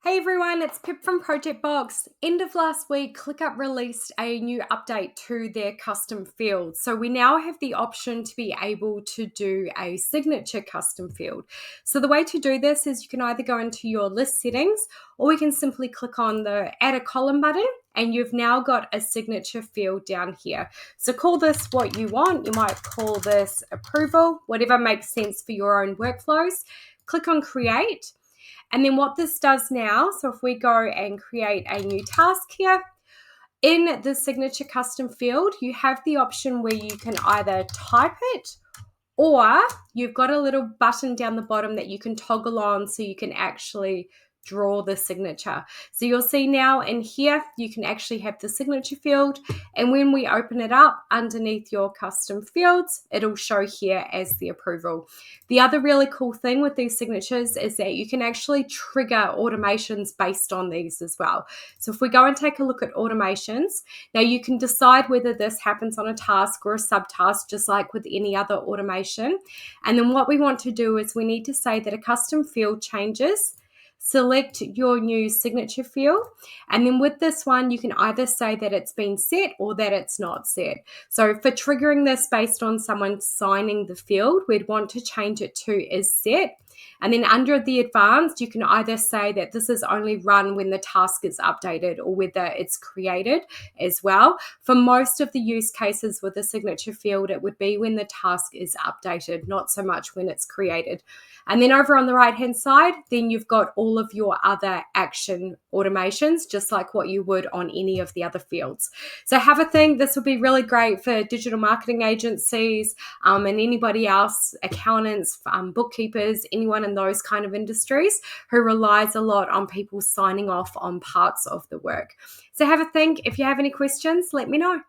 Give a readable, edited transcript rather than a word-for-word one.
Hey everyone, it's Pip from Project Box. End of last week, ClickUp released a new update to their custom field. So we now have the option to be able to do a signature custom field. So the way to do this is you can either go into your list settings or we can simply click on the add a column button and you've now got a signature field down here. So call this what you want. You might call this approval, whatever makes sense for your own workflows. Click on create. And then what this does now, so if we go and create a new task here, in the signature custom field, you have the option where you can either type it or you've got a little button down the bottom that you can toggle on so you can actually draw the signature. So you'll see now in here, you can actually have the signature field. And when we open it up underneath your custom fields, it'll show here as the approval. The other really cool thing with these signatures is that you can actually trigger automations based on these as well. So if we go and take a look at automations, now you can decide whether this happens on a task or a subtask, just like with any other automation. And then what we want to do is we need to say that a custom field changes. Select your new signature field. And then with this one, you can either say that it's been set or that it's not set. So for triggering this based on someone signing the field, we'd want to change it to is set. And then under the advanced, you can either say that this is only run when the task is updated or whether it's created as well. For most of the use cases with the signature field, it would be when the task is updated, not so much when it's created. And then over on the right-hand side, then you've got all of your other action automations, just like what you would on any of the other fields. So have a think. This will be really great for digital marketing agencies and anybody else, accountants, bookkeepers, anyone in those kind of industries who relies a lot on people signing off on parts of the work. So have a think. If you have any questions, let me know.